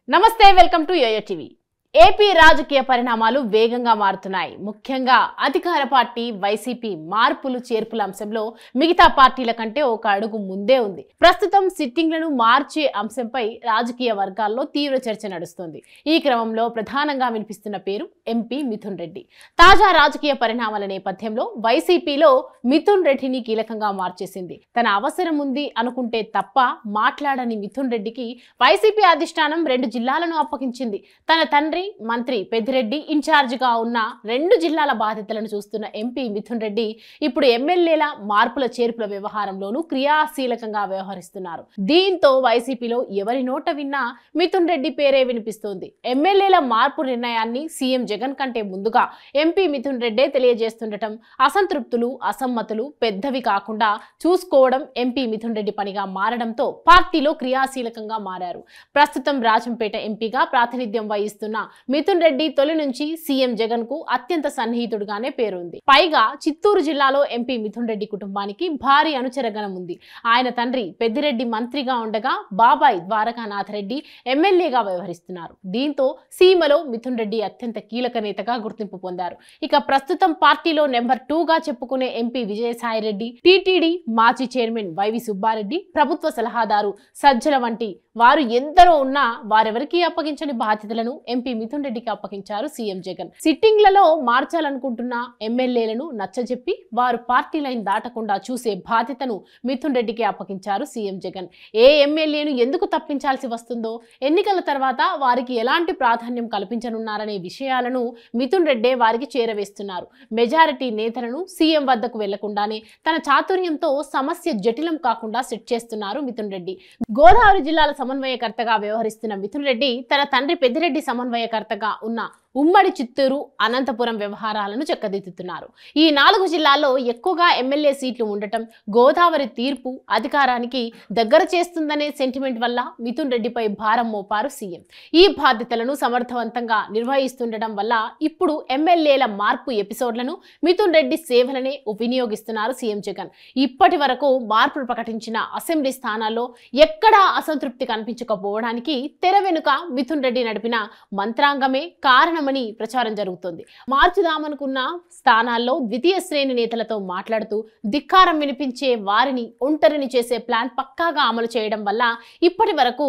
నమస్తే welcome to YoYo TV. AP రాజకీయ పరిణామాలు వేగంగా మారుతున్నాయి। ముఖ్యంగా అధికార పార్టీ వైసీపీ మార్పులు చేర్పుల అంశంలో మిగతా పార్టీల కంటే ఒక అడుగు ముందే ఉంది। ప్రస్తుతం సిట్టింగ్లను మార్చే అంశంపై రాజకీయ వర్గాల్లో తీవ్ర చర్చ నడుస్తుంది। ఈ క్రమంలో ప్రధానంగా వినిపిస్తున్న పేరు ఎంపీ మిథున్ రెడ్డి। తాజా రాజకీయ పరిణామాల నేపథ్యంలో వైసీపీలో మిథున్ రెడ్డిని కీలకంగా మార్చేసింది। తన అవసరం ఉంది అనుకుంటే తప్ప మాట్లాడని మిథున్ రెడ్డికి వైసీపీ అధిష్టానం 2 జిల్లాలను అప్పగించింది। తన తండ్రి మంత్రి పెద్దిరెడ్డి ఇన్ఛార్జ్ గా ఉన్న 2 జిల్లాల బాధ్యతలను చూస్తున్న ఎంపీ మిథున్ రెడ్డి ఇప్పుడు ఎమ్మెల్యేల మార్పుల చేర్పుల వ్యవహారంలోనూ క్రియాశీలకంగా వ్యవహరిస్తున్నారు। దీంతో వైసీపీలో ఎవరి నోట విన్నా మిథున్ రెడ్డి పేరే వినిపిస్తోంది। ఎమ్మెల్యేల మార్పు నిర్ణయాన్ని సీఎం జగన్ కంటే ముందుగా ఎంపీ మిథున్ రెడ్డే తెలియజేస్తుండటం అసంతృప్తులు అసమ్మతులు పెద్దవి కాకుండా చూసుకోవడం ఎంపీ మిథున్ రెడ్డి పనిగా మారడంతో పార్టీలో క్రియాశీలకంగా మారారు। ప్రస్తుతం రాజంపేట ఎంపీగా ప్రాతినిధ్యం వహిస్తున్న మిథున్ రెడ్డి తొలి నుంచి సీఎం జగన్ కు అత్యంత సన్నిహితుడుగానే పేరుంది। పైగా చిత్తూరు జిల్లాలో ఎంపీ మిథున్ రెడ్డి కుటుంబానికి భారీ అనుచరగణం ఉంది। ఆయన తండ్రి పెద్దిరెడ్డి మంత్రిగా ఉండగా బాబాయ్ ద్వారకానాథ్ రెడ్డి ఎమ్మెల్యేగా వ్యవహరిస్తున్నారు। దీంతో సీమలో మిథున్ రెడ్డి అత్యంత కీలక నేతగా గుర్తింపు పొందారు। ఇక ప్రస్తుతం పార్టీలో నెంబర్ 2 గా చెప్పుకునే ఎంపీ విజయసాయి రెడ్డి, టీటీడీ మాజీ చైర్మన్ వైవి సుబ్బారెడ్డి, ప్రభుత్వ సలహాదారు సజ్జల వంటి వారు ఎందరో ఉన్నా వారెవరికి అప్పగించని బాధ్యతలను ఎంపీ మిథున్ రెడ్డికి అప్పగించారు సీఎం జగన్। సిట్టింగ్లలో మార్చాలనుకుంటున్న ఎమ్మెల్యేలను నచ్చజెప్పి వారు పార్టీ లైన్ దాటకుండా చూసే బాధ్యతను మిథున్ రెడ్డికి అప్పగించారు సీఎం జగన్। ఏ ఎమ్మెల్యేను ఎందుకు తప్పించాల్సి వస్తుందో, ఎన్నికల తర్వాత వారికి ఎలాంటి ప్రాధాన్యం కల్పించనున్నారనే విషయాలను మిథున్ రెడ్డే వారికి చేరవేస్తున్నారు। మెజారిటీ నేతలను సీఎం వద్దకు వెళ్లకుండానే తన చాతుర్యంతో సమస్య జటిలం కాకుండా సెట్ చేస్తున్నారు మిథున్ రెడ్డి। గోదావరి జిల్లాల సమన్వయకర్తగా వ్యవహరిస్తున్న మిథున్ రెడ్డి తన తండ్రి పెద్దిరెడ్డి సమన్వయకర్తగా ఉన్న ఉమ్మడి చిత్తూరు అనంతపురం వ్యవహారాలను చక్కదిద్దుతున్నారు। ఈ 4 జిల్లాల్లో ఎక్కువగా ఎమ్మెల్యే సీట్లు ఉండటం గోదావరి తీర్పు అధికారానికి దగ్గర చేస్తుందనే సెంటిమెంట్ వల్ల మిథున్ రెడ్డిపై భారం మోపారు సీఎం। ఈ బాధ్యతలను సమర్థవంతంగా నిర్వహిస్తుండటం వల్ల ఇప్పుడు ఎమ్మెల్యేల మార్పు ఎపిసోడ్లను మిథున్ రెడ్డి సేవలనే వినియోగిస్తున్నారు సీఎం జగన్। ఇప్పటి వరకు మార్పులు ప్రకటించిన అసెంబ్లీ స్థానాల్లో ఎక్కడా అసంతృప్తి కనిపించకపోవడానికి తెర వెనుక మిథున్ రెడ్డి నడిపిన మంత్రాంగమే కారణం ప్రచారం జరుగుతుంది। మార్చుదామనుకున్న స్థానాల్లో ద్వితీయ శ్రేణి నేతలతో మాట్లాడుతూ ధిక్కారం వినిపించే వారిని ఒంటరిని చేసే ప్లాన్ పక్కాగా అమలు చేయడం వల్ల ఇప్పటి వరకు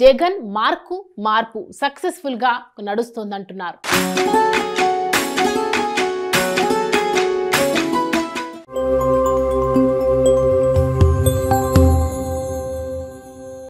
జగన్ మార్పు సక్సెస్ఫుల్ గా నడుస్తోందంటున్నారు।